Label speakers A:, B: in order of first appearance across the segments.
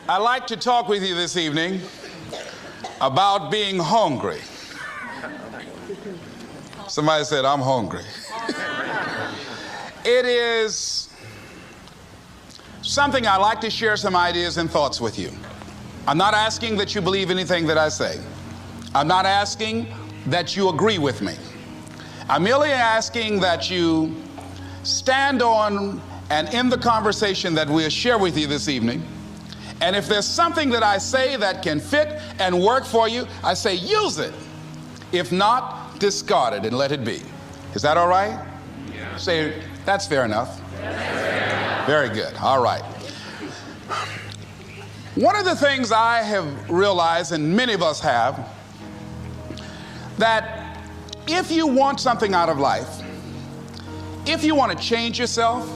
A: I'd like to talk with you this evening about being hungry. Somebody said, I'm hungry. It is something I like to share some ideas and thoughts with you. I'm not asking that you believe anything that I say. I'm not asking that you agree with me. I'm merely asking that you stand on and in the conversation that we'll share with you this evening. And if there's something that I say that can fit and work for you, I say use it. If not, discard it and let it be. Is that all right? Yeah. Say, that's fair enough. Yeah. Very good. All right. One of the things I have realized, and many of us have, that if you want something out of life, if you want to change yourself,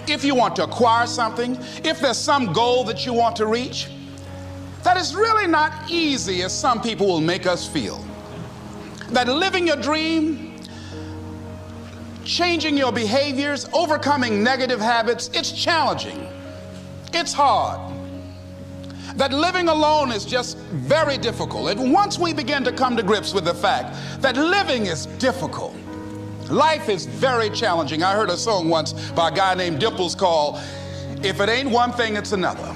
A: if you want to acquire something, if there's some goal that you want to reach, that is really not easy as some people will make us feel. That living your dream, changing your behaviors, overcoming negative habits, it's challenging. It's hard. That living alone is just very difficult. And once we begin to come to grips with the fact that living is difficult, life is very challenging. I heard a song once by a guy named Dimples called, If It Ain't One Thing, It's Another.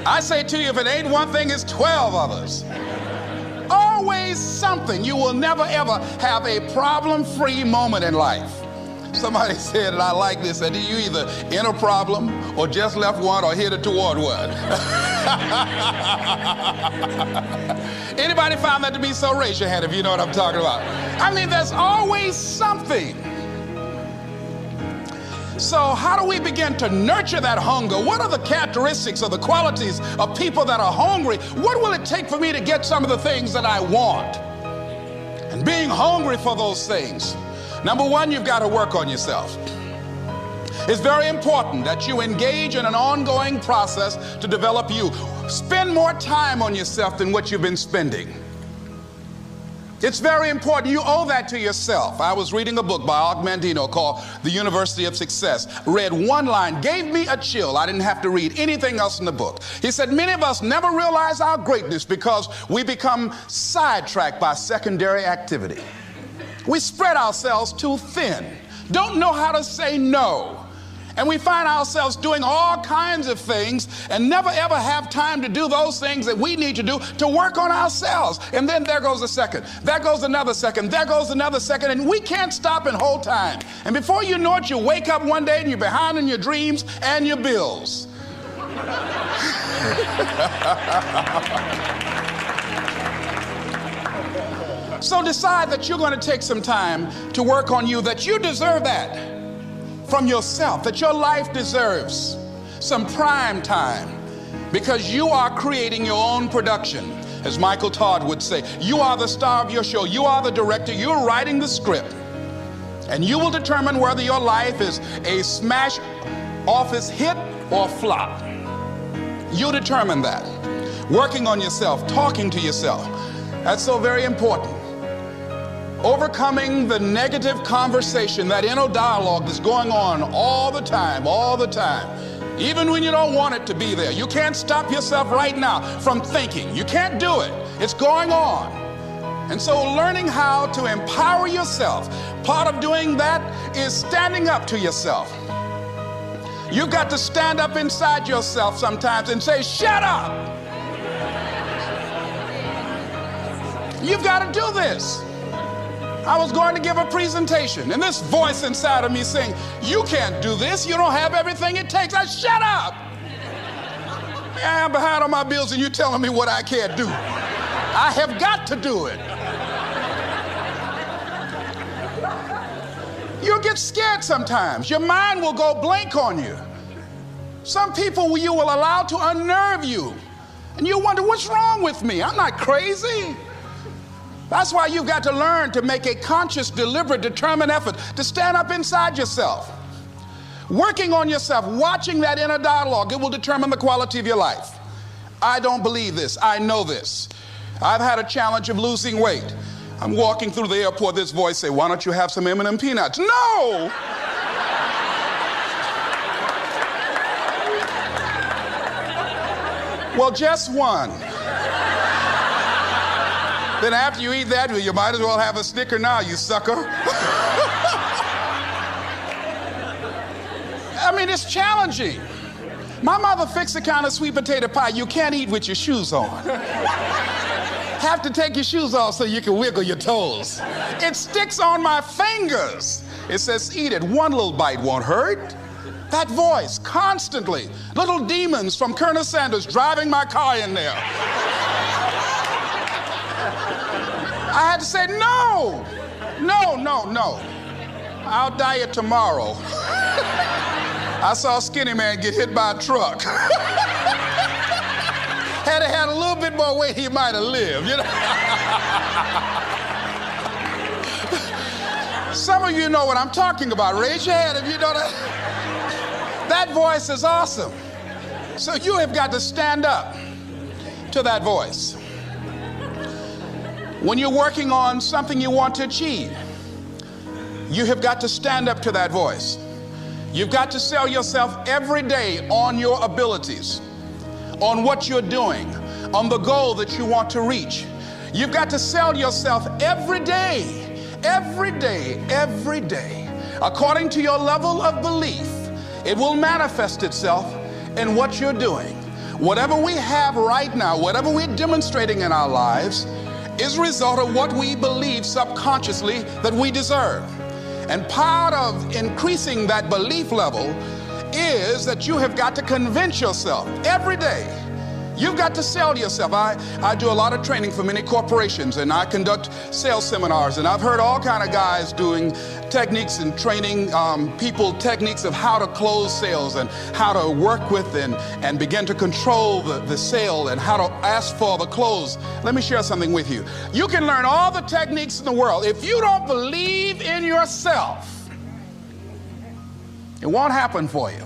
A: I say to you, if it ain't one thing, it's 12 others. Always something. You will never ever have a problem-free moment in life. Somebody said, and I like this, that you either in a problem or just left one or headed toward one. Anybody found that to be so? Raise your hand if you know what I'm talking about. I mean, there's always something. So how do we begin to nurture that hunger? What are the characteristics or the qualities of people that are hungry? What will it take for me to get some of the things that I want? And being hungry for those things. Number one, you've got to work on yourself. It's very important that you engage in an ongoing process to develop you. Spend more time on yourself than what you've been spending. It's very important. You owe that to yourself. I was reading a book by Og Mandino called The University of Success. Read one line, gave me a chill. I didn't have to read anything else in the book. He said, many of us never realize our greatness because we become sidetracked by secondary activity. We spread ourselves too thin, don't know how to say no. And we find ourselves doing all kinds of things and never ever have time to do those things that we need to do to work on ourselves. And then there goes a second, there goes another second, there goes another second, and we can't stop and hold time. And before you know it, you wake up one day and you're behind on your dreams and your bills. So decide that you're going to take some time to work on you, that you deserve that from yourself, that your life deserves some prime time because you are creating your own production. As Michael Todd would say, you are the star of your show. You are the director. You're writing the script. And you will determine whether your life is a smash office hit or flop. You determine that. Working on yourself, talking to yourself. That's so very important. Overcoming the negative conversation, that inner dialogue that's going on all the time, even when you don't want it to be there. You can't stop yourself right now from thinking. You can't do it. It's going on. And so learning how to empower yourself, part of doing that is standing up to yourself. You've got to stand up inside yourself sometimes and say, shut up. You've got to do this. I was going to give a presentation, and this voice inside of me saying, you can't do this. You don't have everything it takes. I shut up. I'm behind on my bills, and you're telling me what I can't do. I have got to do it. You'll get scared sometimes. Your mind will go blank on you. Some people you will allow to unnerve you, and you wonder, what's wrong with me? I'm not crazy. That's why you've got to learn to make a conscious, deliberate, determined effort to stand up inside yourself. Working on yourself, watching that inner dialogue, it will determine the quality of your life. I don't believe this. I know this. I've had a challenge of losing weight. I'm walking through the airport, this voice say, why don't you have some M&M peanuts? No! Well, just one. Then after you eat that, you might as well have a Snicker now, you sucker. I mean, it's challenging. My mother fixed the kind of sweet potato pie you can't eat with your shoes on. Have to take your shoes off so you can wiggle your toes. It sticks on my fingers. It says, eat it. One little bite won't hurt. That voice, constantly. Little demons from Colonel Sanders driving my car in there. I had to say, no, no, no, no. I'll diet tomorrow. I saw a skinny man get hit by a truck. Had he had a little bit more weight, he might have lived, you know. Some of you know what I'm talking about. Raise your hand if you know that. That voice is awesome. So you have got to stand up to that voice. When you're working on something you want to achieve, you have got to stand up to that voice. You've got to sell yourself every day on your abilities, on what you're doing, on the goal that you want to reach. You've got to sell yourself every day, every day, every day. According to your level of belief, it will manifest itself in what you're doing. Whatever we have right now, whatever we're demonstrating in our lives, is a result of what we believe subconsciously that we deserve. And part of increasing that belief level is that you have got to convince yourself every day. You've got to sell yourself. I do a lot of training for many corporations, and I conduct sales seminars, and I've heard all kind of guys doing techniques and training people techniques of how to close sales and how to work with and begin to control the sale and how to ask for the close. Let me share something with you. You can learn all the techniques in the world. If you don't believe in yourself, it won't happen for you.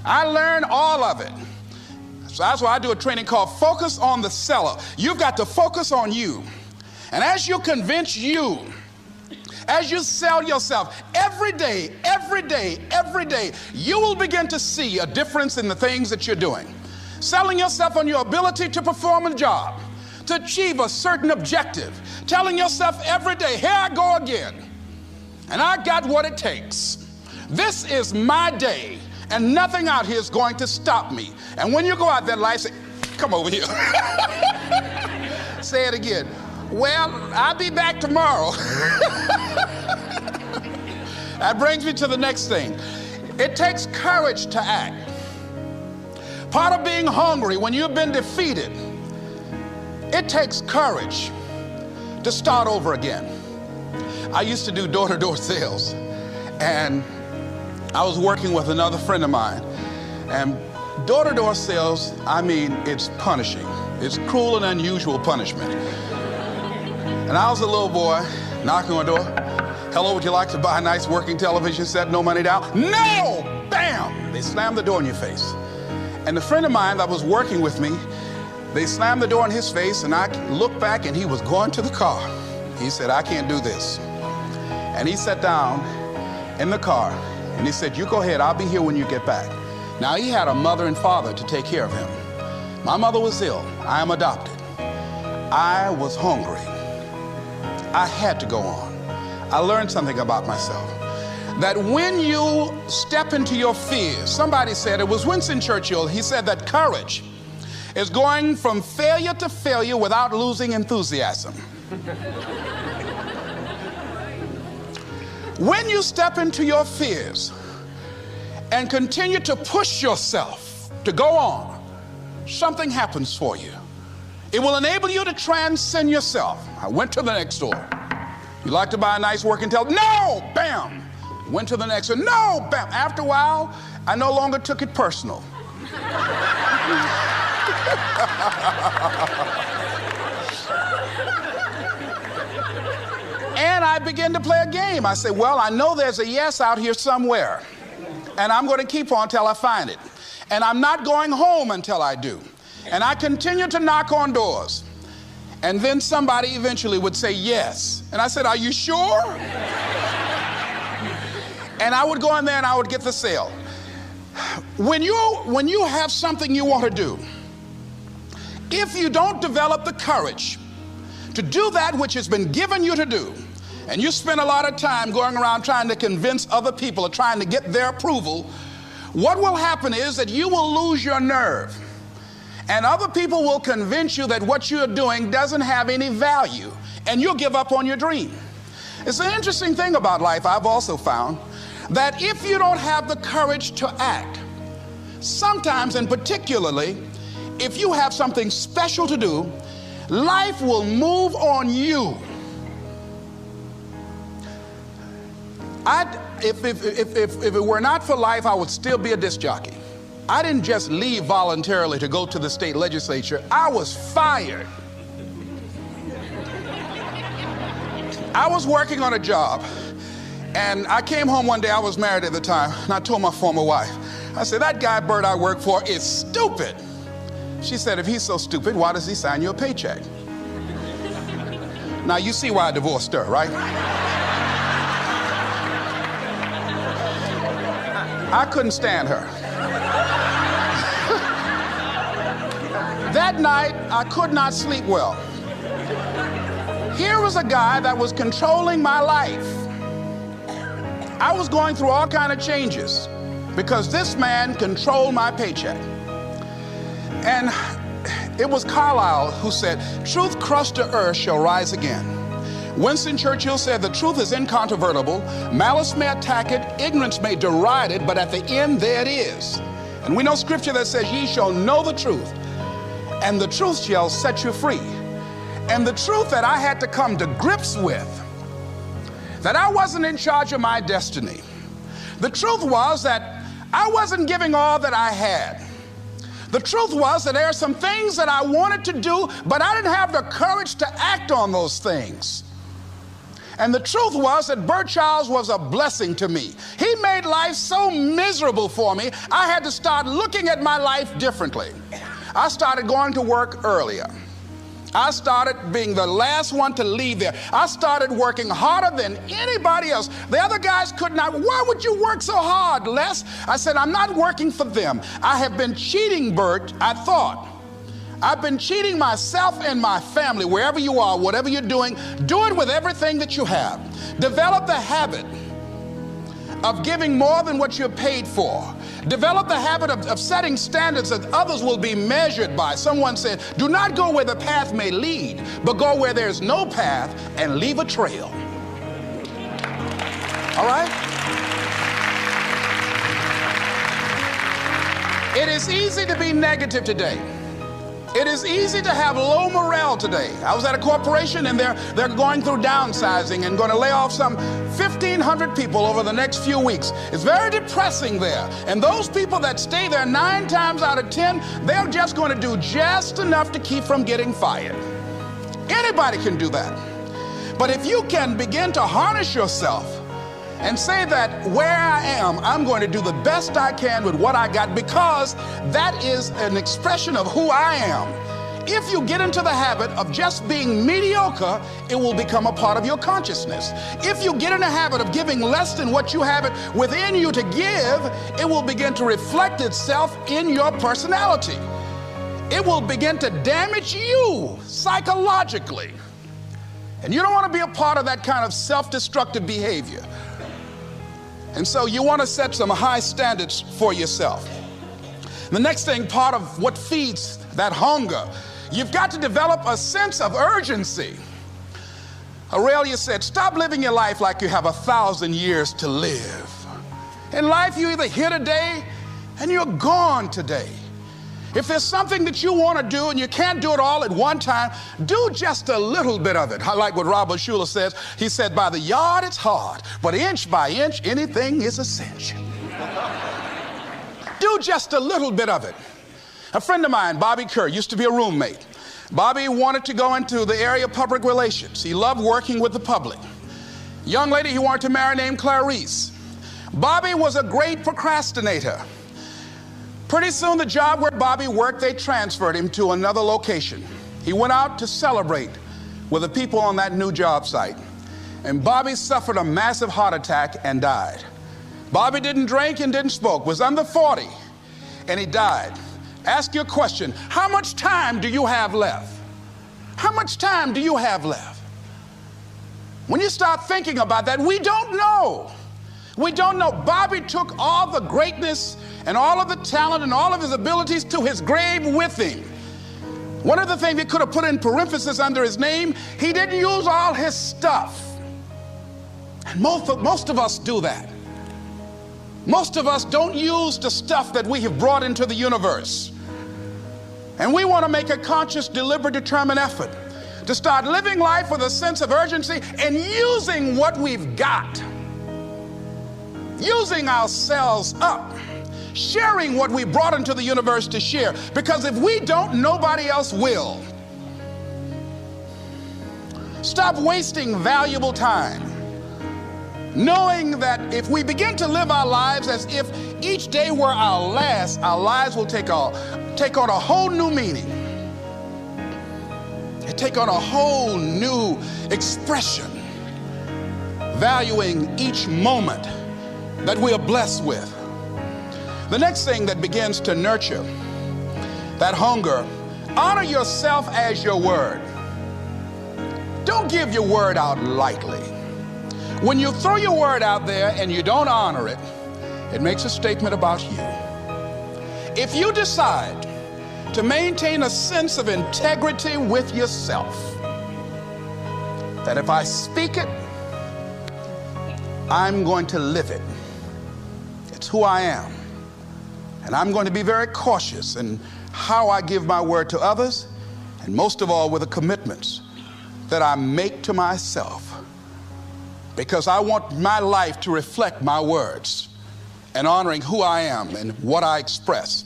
A: I learned all of it. So that's why I do a training called Focus on the Seller. You've got to focus on you. And as you convince you, as you sell yourself every day, every day, every day, you will begin to see a difference in the things that you're doing. Selling yourself on your ability to perform a job, to achieve a certain objective. Telling yourself every day, here I go again. And I got what it takes. This is my day. And nothing out here is going to stop me. And when you go out there in life, say, come over here. Say it again. Well, I'll be back tomorrow. That brings me to the next thing. It takes courage to act. Part of being hungry when you've been defeated, it takes courage to start over again. I used to do door-to-door sales, and I was working with another friend of mine, and door-to-door sales, I mean, it's punishing. It's cruel and unusual punishment. And I was a little boy knocking on the door. Hello, would you like to buy a nice working television set? No money down? No! Bam! They slammed the door in your face. And the friend of mine that was working with me, they slammed the door in his face, and I looked back, and he was going to the car. He said, I can't do this. And he sat down in the car, and he said, you go ahead, I'll be here when you get back. Now, he had a mother and father to take care of him. My mother was ill. I am adopted. I was hungry. I had to go on. I learned something about myself. That when you step into your fears, somebody said, it was Winston Churchill, he said that courage is going from failure to failure without losing enthusiasm. When you step into your fears and continue to push yourself to go on, something happens for you. It will enable you to transcend yourself. I went to the next door. You like to buy a nice working television? No! Bam! Went to the next one. No! Bam! After a while, I no longer took it personal. And I began to play a game. I said, well, I know there's a yes out here somewhere, and I'm going to keep on till I find it. And I'm not going home until I do. And I continued to knock on doors. And then somebody eventually would say yes. And I said, are you sure? And I would go in there and I would get the sale. When you have something you want to do, If you don't develop the courage to do that which has been given you to do, and you spend a lot of time going around trying to convince other people or trying to get their approval, what will happen is that you will lose your nerve. And other people will convince you that what you're doing doesn't have any value, and you'll give up on your dream. It's an interesting thing about life, I've also found, that if you don't have the courage to act, sometimes, and particularly, if you have something special to do, life will move on you. If it were not for life, I would still be a disc jockey. I didn't just leave voluntarily to go to the state legislature. I was fired. I was working on a job, and I came home one day. I was married at the time, and I told my former wife, I said, that guy Bert I work for is stupid. She said, if he's so stupid, why does he sign you a paycheck? Now you see why I divorced her, right? I couldn't stand her. That night, I could not sleep well. Here was a guy that was controlling my life. I was going through all kinds of changes because this man controlled my paycheck. And it was Carlyle who said, truth crushed to earth shall rise again. Winston Churchill said, the truth is incontrovertible. Malice may attack it, ignorance may deride it, but at the end there it is. And we know scripture that says, ye shall know the truth, and the truth shall set you free. And the truth that I had to come to grips with, that I wasn't in charge of my destiny. The truth was that I wasn't giving all that I had. The truth was that there are some things that I wanted to do, but I didn't have the courage to act on those things. And the truth was that Bert Childs was a blessing to me. He made life so miserable for me, I had to start looking at my life differently. I started going to work earlier. I started being the last one to leave there. I started working harder than anybody else. The other guys could not. Why would you work so hard, Les? I said, I'm not working for them. I have been cheating, Bert, I thought. I've been cheating myself and my family. Wherever you are, whatever you're doing, do it with everything that you have. Develop the habit of giving more than what you're paid for. Develop the habit of setting standards that others will be measured by. Someone said, do not go where the path may lead, but go where there's no path and leave a trail. All right? It is easy to be negative today. It is easy to have low morale today. I was at a corporation and they're going through downsizing and going to lay off some 1,500 people over the next few weeks. It's very depressing there. And those people that stay there 9 times out of 10, they're just going to do just enough to keep from getting fired. Anybody can do that. But if you can begin to harness yourself and say that where I am, I'm going to do the best I can with what I got, because that is an expression of who I am. If you get into the habit of just being mediocre, it will become a part of your consciousness. If you get in the habit of giving less than what you have it within you to give, it will begin to reflect itself in your personality. It will begin to damage you psychologically. And you don't want to be a part of that kind of self-destructive behavior. And so you want to set some high standards for yourself. The next thing, part of what feeds that hunger, you've got to develop a sense of urgency. Aurelia said, stop living your life like you have 1,000 years to live. In life, you're either here today and you're gone today. If there's something that you want to do and you can't do it all at one time, do just a little bit of it. I like what Robert Schuller says. He said, by the yard it's hard, but inch by inch, anything is a cinch. Do just a little bit of it. A friend of mine, Bobby Kerr, used to be a roommate. Bobby wanted to go into the area of public relations. He loved working with the public. Young lady he wanted to marry named Clarice. Bobby was a great procrastinator. Pretty soon the job where Bobby worked, they transferred him to another location. He went out to celebrate with the people on that new job site. And Bobby suffered a massive heart attack and died. Bobby didn't drink and didn't smoke, was under 40, and he died. Ask your question. How much time do you have left? How much time do you have left? When you start thinking about that, we don't know. We don't know. Bobby took all the greatness and all of the talent and all of his abilities to his grave with him. One of the things he could have put in parentheses under his name, he didn't use all his stuff. And most of us do that. Most of us don't use the stuff that we have brought into the universe. And we want to make a conscious, deliberate, determined effort to start living life with a sense of urgency and using what we've got. Using ourselves up. Sharing what we brought into the universe to share. Because if we don't, nobody else will. Stop wasting valuable time. Knowing that if we begin to live our lives as if each day were our last, our lives will take on a whole new meaning. It take on a whole new expression. Valuing each moment that we are blessed with. The next thing that begins to nurture that hunger, honor yourself as your word. Don't give your word out lightly. When you throw your word out there and you don't honor it, it makes a statement about you. If you decide to maintain a sense of integrity with yourself, that if I speak it, I'm going to live it. It's who I am. And I'm going to be very cautious in how I give my word to others, and most of all with the commitments that I make to myself, because I want my life to reflect my words and honoring who I am and what I express.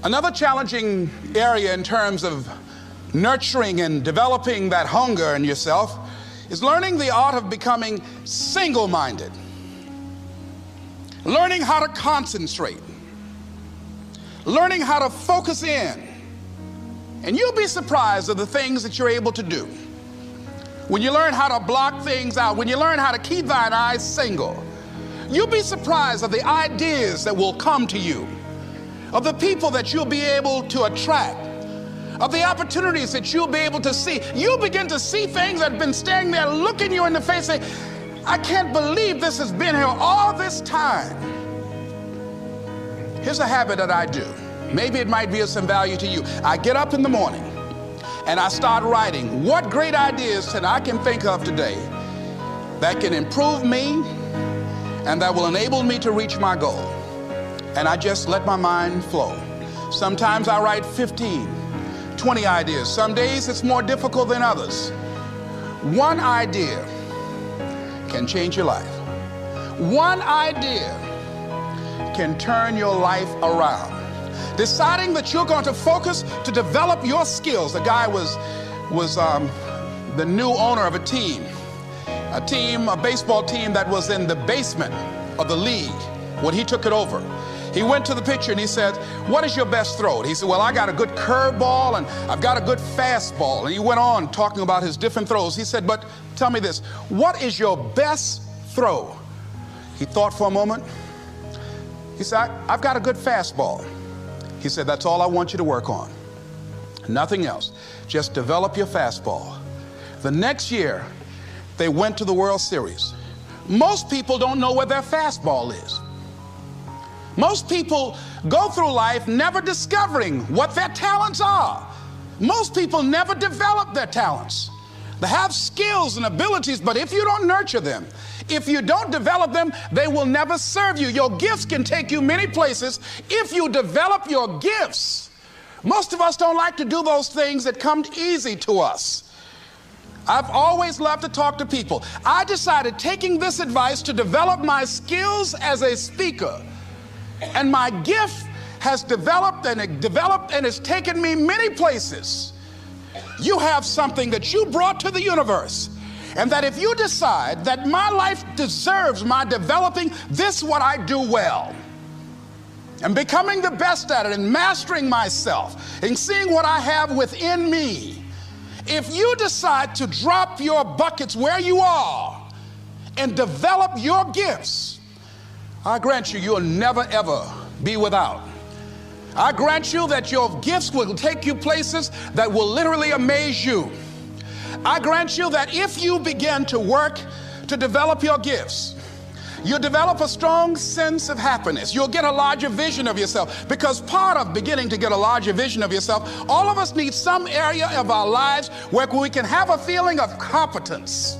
A: Another challenging area in terms of nurturing and developing that hunger in yourself is learning the art of becoming single-minded. Learning how to concentrate, learning how to focus in, and you'll be surprised at the things that you're able to do. When you learn how to block things out, when you learn how to keep thine eyes single, you'll be surprised at the ideas that will come to you, of the people that you'll be able to attract, of the opportunities that you'll be able to see. You'll begin to see things that have been standing there looking you in the face saying, I can't believe this has been here all this time. Here's a habit that I do. Maybe it might be of some value to you. I get up in the morning and I start writing what great ideas that I can think of today that can improve me and that will enable me to reach my goal. And I just let my mind flow. Sometimes I write 15, 20 ideas. Some days it's more difficult than others. One idea can change your life. One idea can turn your life around. Deciding that you're going to focus to develop your skills. The guy was the new owner of a baseball team that was in the basement of the league when he took it over. He went to the pitcher and he said, what is your best throw? He said, well, I got a good curveball and I've got a good fastball. And he went on talking about his different throws. He said, but tell me this, what is your best throw? He thought for a moment. He said, I've got a good fastball. He said, that's all I want you to work on. Nothing else. Just develop your fastball. The next year, they went to the World Series. Most people don't know where their fastball is. Most people go through life never discovering what their talents are. Most people never develop their talents. They have skills and abilities, but if you don't nurture them, if you don't develop them, they will never serve you. Your gifts can take you many places if you develop your gifts. Most of us don't like to do those things that come easy to us. I've always loved to talk to people. I decided, taking this advice, to develop my skills as a speaker. And my gift has developed and it's taken me many places. You have something that you brought to the universe, and that if you decide that my life deserves my developing this, what I do well, and becoming the best at it, and mastering myself, and seeing what I have within me, if you decide to drop your buckets where you are and develop your gifts, I grant you, you'll never ever be without. I grant you that your gifts will take you places that will literally amaze you. I grant you that if you begin to work to develop your gifts, you'll develop a strong sense of happiness. You'll get a larger vision of yourself, because part of beginning to get a larger vision of yourself, all of us need some area of our lives where we can have a feeling of competence.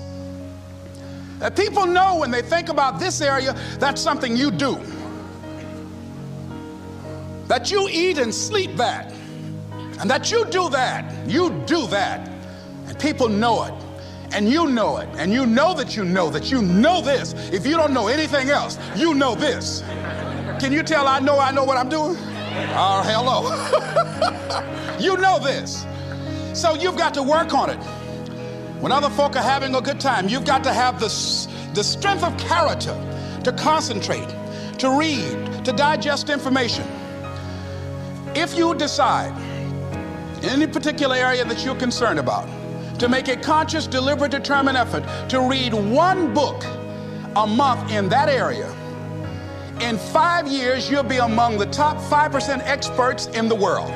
A: That people know when they think about this area, that's something you do. That you eat and sleep that, and that you do that, and people know it, and you know it, and you know that you know this. If you don't know anything else, you know this. Can you tell I know what I'm doing? Oh, hello. You know this. So you've got to work on it. When other folk are having a good time, you've got to have the strength of character to concentrate, to read, to digest information. If you decide in any particular area that you're concerned about to make a conscious, deliberate, determined effort to read one book a month in that area, in 5 years, you'll be among the top 5% experts in the world.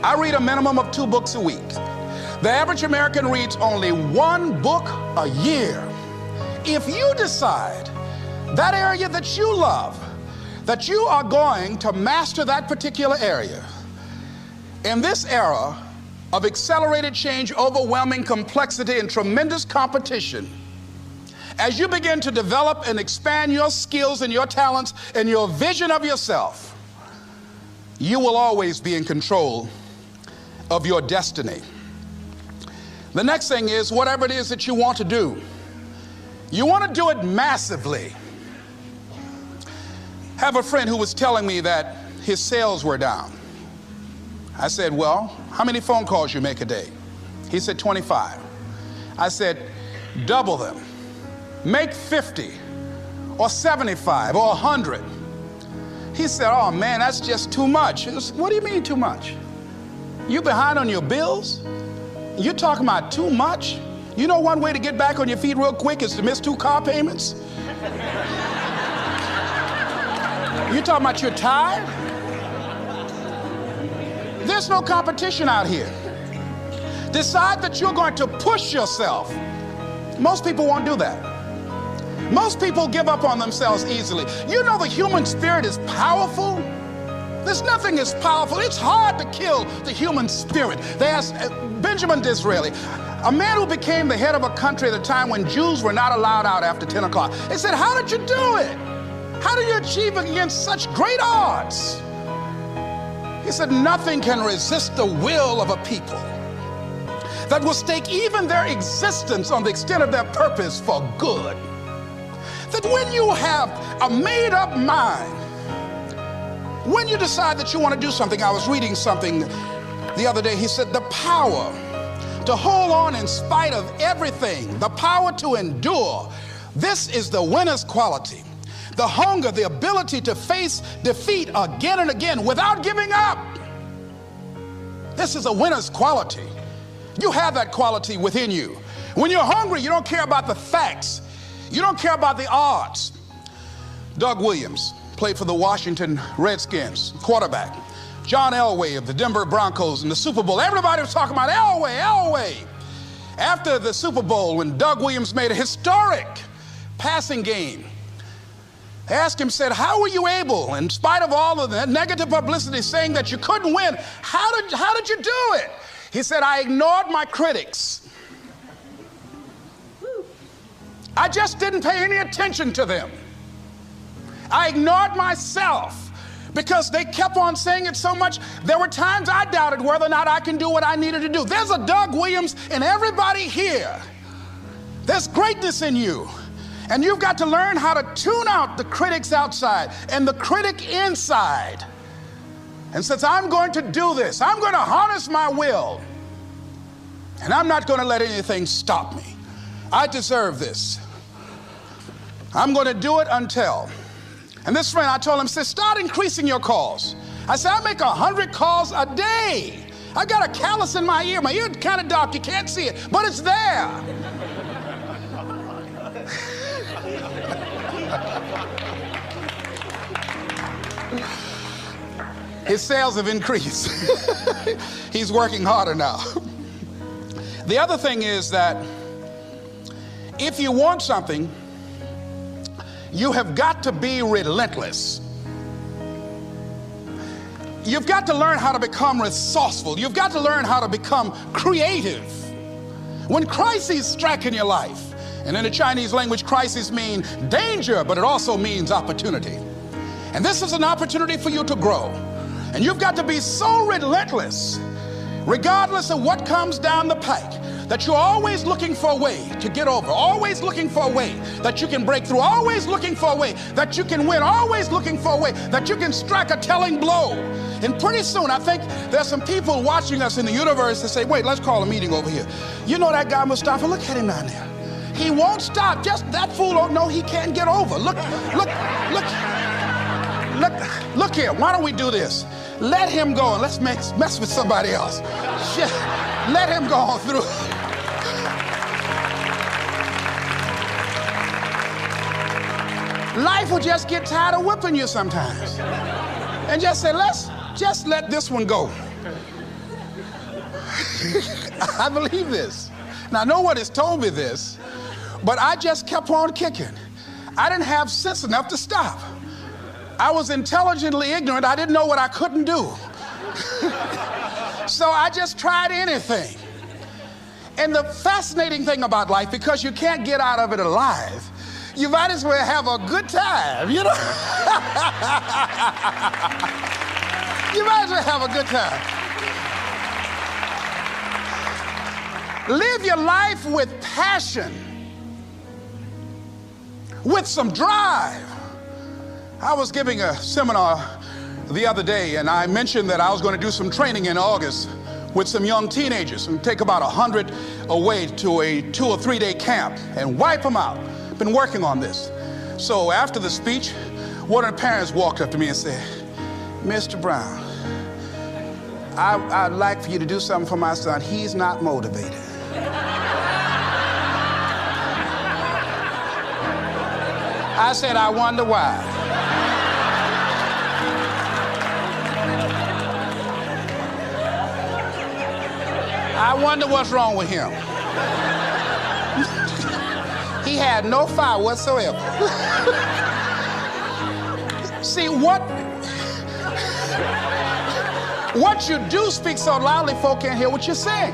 A: I read a minimum of 2 books a week. The average American reads only 1 book a year. If you decide that area that you love, that you are going to master that particular area, in this era of accelerated change, overwhelming complexity, and tremendous competition, as you begin to develop and expand your skills and your talents and your vision of yourself, you will always be in control of your destiny. The next thing is, whatever it is that you want to do, you want to do it massively. I have a friend who was telling me that his sales were down. I said, well, how many phone calls you make a day? He said, 25. I said, double them. Make 50 or 75 or 100. He said, oh man, that's just too much. What do you mean too much? You behind on your bills? You're talking about too much? You know one way to get back on your feet real quick is to miss 2 car payments? You talking about you're tired? There's no competition out here. Decide that you're going to push yourself. Most people won't do that. Most people give up on themselves easily. You know the human spirit is powerful. There's nothing as powerful. It's hard to kill the human spirit. They asked Benjamin Disraeli, a man who became the head of a country at a time when Jews were not allowed out after 10 o'clock. They said, how did you do it? How did you achieve it against such great odds? He said, nothing can resist the will of a people that will stake even their existence on the extent of their purpose for good. That when you have a made-up mind, when you decide that you want to do something, I was reading something the other day, he said, the power to hold on in spite of everything, the power to endure, this is the winner's quality. The hunger, the ability to face defeat again and again without giving up. This is a winner's quality. You have that quality within you. When you're hungry, you don't care about the facts. You don't care about the odds. Doug Williams played for the Washington Redskins, quarterback. John Elway of the Denver Broncos in the Super Bowl. Everybody was talking about Elway. After the Super Bowl, when Doug Williams made a historic passing game, they asked him, said, how were you able, in spite of all of the negative publicity saying that you couldn't win, how did you do it? He said, I ignored my critics. I just didn't pay any attention to them. I ignored myself because they kept on saying it so much. There were times I doubted whether or not I can do what I needed to do. There's a Doug Williams in everybody here. There's greatness in you. And you've got to learn how to tune out the critics outside and the critic inside. And since I'm going to do this, I'm going to harness my will. And I'm not going to let anything stop me. I deserve this. I'm going to do it until. And this friend, I told him, said, start increasing your calls. I said, I make 100 calls a day. I got a callus in my ear. My ear kind of dark. You can't see it, but it's there. His sales have increased. He's working harder now. The other thing is that if you want something, you have got to be relentless. You've got to learn how to become resourceful. You've got to learn how to become creative. When crises strike in your life, and in the Chinese language, crises mean danger, but it also means opportunity. And this is an opportunity for you to grow. And you've got to be so relentless, regardless of what comes down the pike, that you're always looking for a way to get over, always looking for a way that you can break through, always looking for a way that you can win, always looking for a way that you can strike a telling blow. And pretty soon, I think there's some people watching us in the universe that say, wait, let's call a meeting over here. You know that guy Mustafa? Look at him down there. He won't stop. Just that fool don't know he can't get over. Look here. Why don't we do this? Let him go and let's mess with somebody else. Let him go on through. Life will just get tired of whipping you sometimes. And just say, let's just let this one go. I believe this. Now, no one has told me this, but I just kept on kicking. I didn't have sense enough to stop. I was intelligently ignorant. I didn't know what I couldn't do. So I just tried anything. And the fascinating thing about life, because you can't get out of it alive, you might as well have a good time, you know? You might as well have a good time. Live your life with passion, with some drive. I was giving a seminar the other day, and I mentioned that I was going to do some training in August with some young teenagers and take about 100 away to a 2 or 3 day camp and wipe them out. Been working on this. So after the speech, one of the parents walked up to me and said, Mr. Brown, I'd like for you to do something for my son. He's not motivated. I said, I wonder why. I wonder what's wrong with him. He had no fire whatsoever. See, what you do speaks so loudly, folk can't hear what you're saying.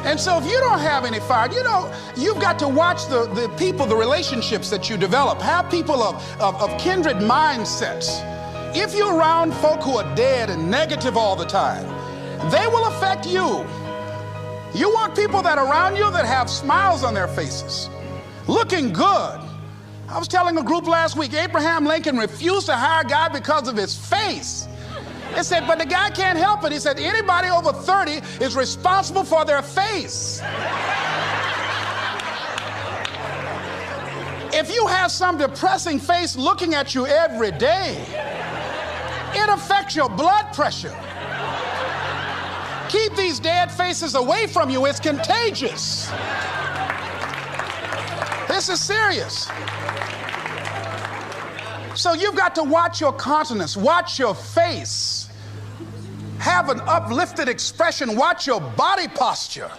A: And so if you don't have any fire, you know, you've got to watch the people, the relationships that you develop. Have people of kindred mindsets. If you're around folk who are dead and negative all the time, they will affect you. You want people that are around you that have smiles on their faces, looking good. I was telling a group last week, Abraham Lincoln refused to hire a guy because of his face. They said, but the guy can't help it. He said, anybody over 30 is responsible for their face. If you have some depressing face looking at you every day, it affects your blood pressure. Keep these dead faces away from you. It's contagious. This is serious. So you've got to watch your countenance, watch your face, have an uplifted expression, watch your body posture.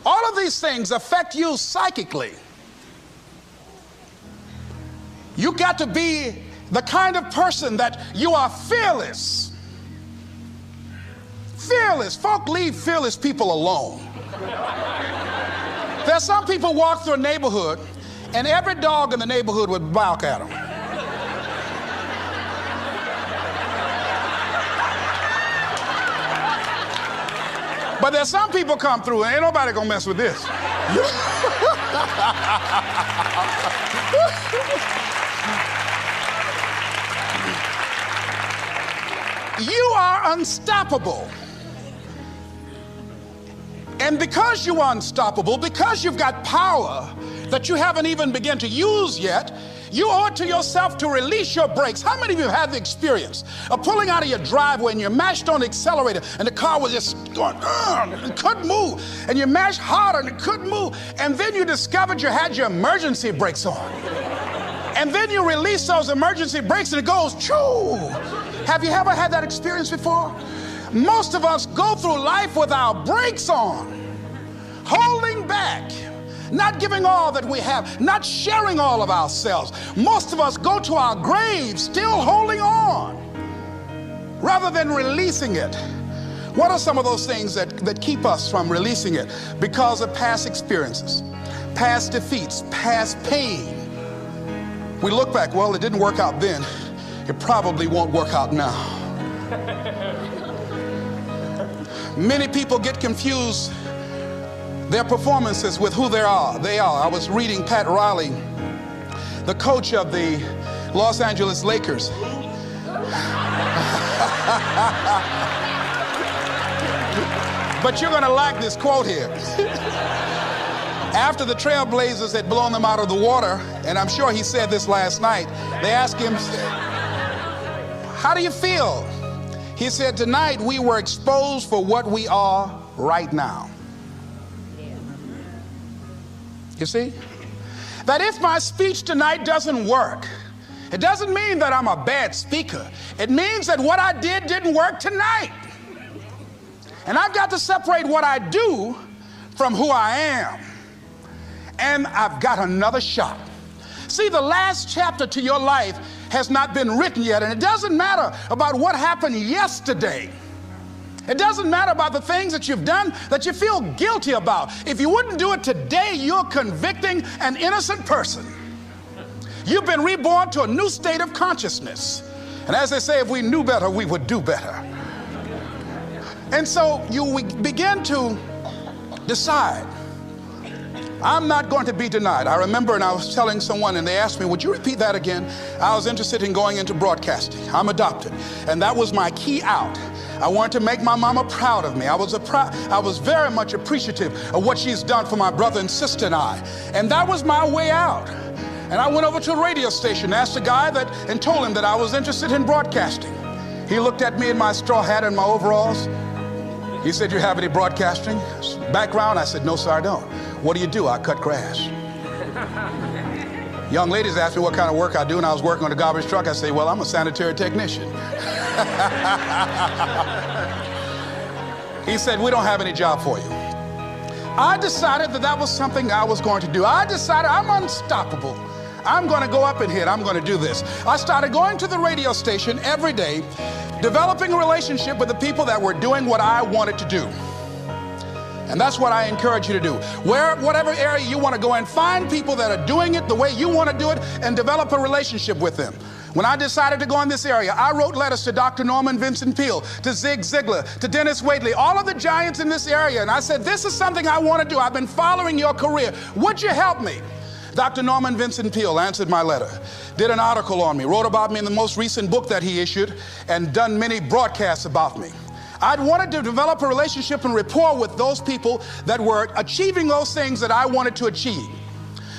A: All of these things affect you psychically. You got to be the kind of person that you are fearless. Fearless. Folk leave fearless people alone. There's some people walk through a neighborhood and every dog in the neighborhood would bark at them. But there's some people come through and ain't nobody gonna mess with this. You are unstoppable. And because you are unstoppable, because you've got power that you haven't even begun to use yet, you owe it to yourself to release your brakes. How many of you have had the experience of pulling out of your driveway and you mashed on the accelerator and the car was just going, it couldn't move, and you mashed harder and it couldn't move, and then you discovered you had your emergency brakes on. And then you release those emergency brakes and it goes, choo. Have you ever had that experience before? Most of us go through life with our brakes on, holding back, not giving all that we have, not sharing all of ourselves. Most of us go to our graves still holding on rather than releasing it. What are some of those things that keep us from releasing it? Because of past experiences, past defeats, past pain. We look back, well, it didn't work out then. It probably won't work out now. Many people get confused their performances with who they are. I was reading Pat Riley, the coach of the Los Angeles Lakers. But you're going to like this quote here. After the Trailblazers had blown them out of the water, and I'm sure he said this last night, they asked him, how do you feel? He said, tonight we were exposed for what we are right now. You see? That if my speech tonight doesn't work, it doesn't mean that I'm a bad speaker. It means that what I did didn't work tonight. And I've got to separate what I do from who I am. And I've got another shot. See, the last chapter to your life has not been written yet, and it doesn't matter about what happened yesterday. It doesn't matter about the things that you've done that you feel guilty about. If you wouldn't do it today, you're convicting an innocent person. You've been reborn to a new state of consciousness. And as they say, if we knew better, we would do better. And so we begin to decide, I'm not going to be denied. I remember, and I was telling someone, and they asked me, would you repeat that again? I was interested in going into broadcasting. I'm adopted, and that was my key out. I wanted to make my mama proud of me. I was very much appreciative of what she's done for my brother and sister and I. And that was my way out. And I went over to a radio station, asked a guy and told him that I was interested in broadcasting. He looked at me in my straw hat and my overalls. He said, you have any broadcasting background? I said, no, sir, I don't. What do you do? I cut grass. Young ladies asked me what kind of work I do, and I was working on a garbage truck. I say, well, I'm a sanitary technician. He said, we don't have any job for you. I decided that was something I was going to do. I decided I'm unstoppable. I'm going to go up in here and I'm going to do this. I started going to the radio station every day, developing a relationship with the people that were doing what I wanted to do. And that's what I encourage you to do. Whatever area you want to go in, find people that are doing it the way you want to do it and develop a relationship with them. When I decided to go in this area, I wrote letters to Dr. Norman Vincent Peale, to Zig Ziglar, to Dennis Waitley, all of the giants in this area. And I said, this is something I want to do. I've been following your career. Would you help me? Dr. Norman Vincent Peale answered my letter, did an article on me, wrote about me in the most recent book that he issued, and done many broadcasts about me. I'd wanted to develop a relationship and rapport with those people that were achieving those things that I wanted to achieve.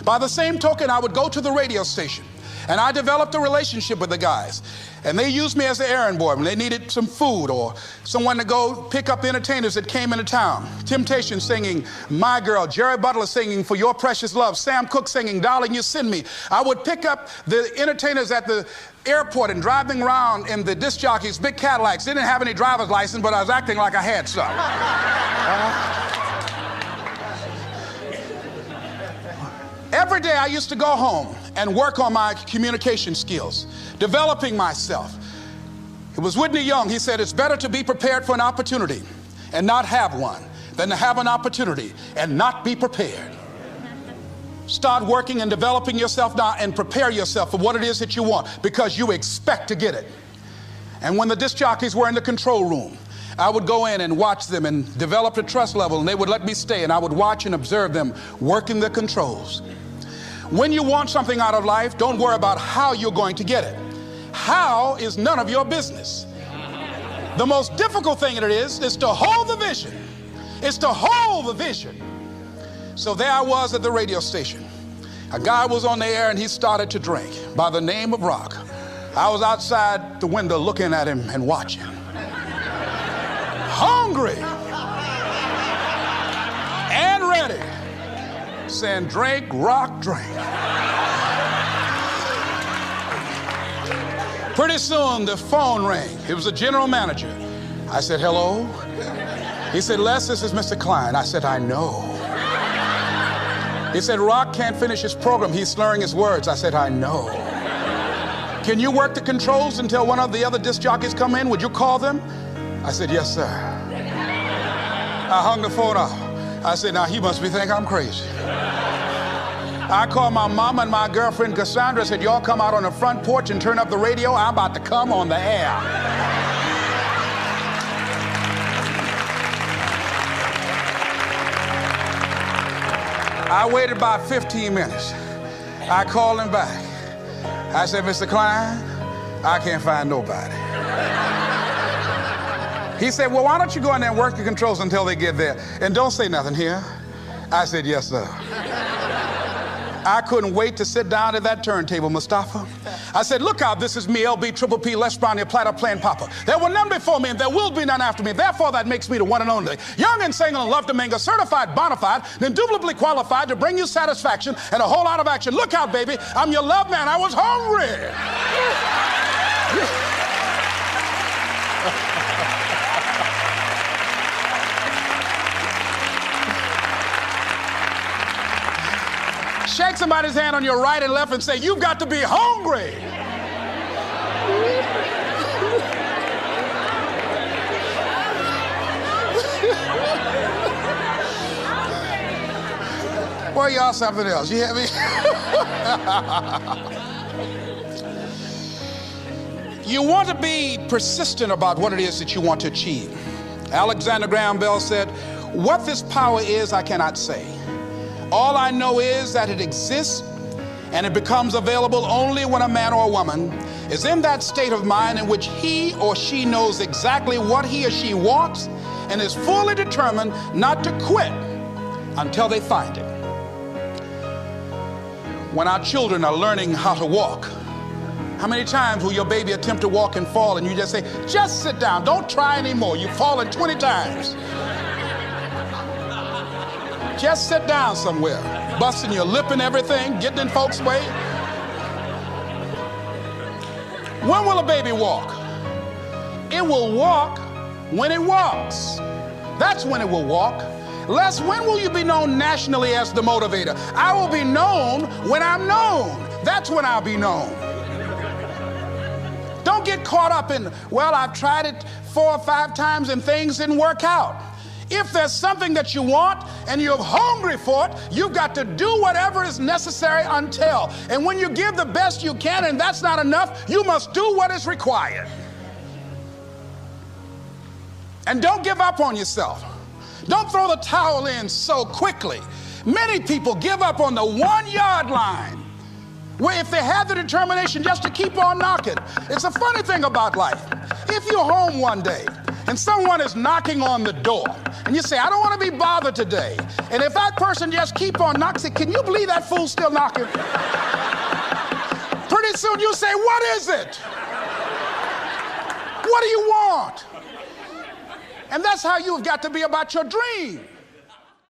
A: By the same token, I would go to the radio station, and I developed a relationship with the guys. And they used me as an errand boy when they needed some food or someone to go pick up entertainers that came into town. Temptation singing My Girl, Jerry Butler singing For Your Precious Love, Sam Cooke singing Darling You Send Me. I would pick up the entertainers at the airport and drive them around in the disc jockeys, big Cadillacs. Didn't have any driver's license, but I was acting like I had some. Every day I used to go home and work on my communication skills, developing myself. It was Whitney Young. He said, it's better to be prepared for an opportunity and not have one than to have an opportunity and not be prepared. Start working and developing yourself now and prepare yourself for what it is that you want, because you expect to get it. And when the disc jockeys were in the control room, I would go in and watch them and develop a trust level, and they would let me stay, and I would watch and observe them working the controls. When you want something out of life, don't worry about how you're going to get it. How is none of your business. The most difficult thing it is to hold the vision. It's to hold the vision. So there I was at the radio station. A guy was on the air and he started to drink by the name of Rock. I was outside the window looking at him and watching. Hungry and ready, saying, drink, rock, drink. Pretty soon the phone rang. It was the general manager. I said, hello? He said, Les, this is Mr. Klein. I said, I know. He said, Rock can't finish his program. He's slurring his words. I said, I know. Can you work the controls until one of the other disc jockeys come in? Would you call them? I said, yes, sir. I hung the phone up. I said, now he must be thinking I'm crazy. I called my mama and my girlfriend Cassandra, said, y'all come out on the front porch and turn up the radio. I'm about to come on the air. I waited about 15 minutes. I called him back. I said, Mr. Klein, I can't find nobody. He said, well, why don't you go in there and work the controls until they get there? And don't say nothing here. I said, yes, sir. I couldn't wait to sit down at that turntable, Mustafa. I said, look out, this is me, LB, Triple P, Les Brown, your platter playing Papa. There were none before me, and there will be none after me. Therefore, that makes me the one and only. Young and single and love to mingle, certified, bona fide, and indubitably qualified to bring you satisfaction and a whole lot of action. Look out, baby, I'm your love man. I was hungry. Shake somebody's hand on your right and left and say, you've got to be hungry. Boy, y'all something else. You hear me? You want to be persistent about what it is that you want to achieve. Alexander Graham Bell said, what this power is, I cannot say. All I know is that it exists, and it becomes available only when a man or a woman is in that state of mind in which he or she knows exactly what he or she wants and is fully determined not to quit until they find it. When our children are learning how to walk, how many times will your baby attempt to walk and fall and you just say, just sit down, don't try anymore, you've fallen 20 times. Just sit down somewhere, busting your lip and everything, getting in folks' way. When will a baby walk? It will walk when it walks. That's when it will walk. Les, when will you be known nationally as the motivator? I will be known when I'm known. That's when I'll be known. Don't get caught up in, well, I've tried it 4 or 5 times and things didn't work out. If there's something that you want and you're hungry for it, you've got to do whatever is necessary until. And when you give the best you can and that's not enough, you must do what is required. And don't give up on yourself. Don't throw the towel in so quickly. Many people give up on the 1-yard line, where if they have the determination just to keep on knocking. It's a funny thing about life. If you're home one day and someone is knocking on the door and you say, I don't want to be bothered today. And if that person just keep on knocking, say, can you believe that fool's still knocking? Pretty soon you say, what is it? What do you want? And that's how you've got to be about your dream.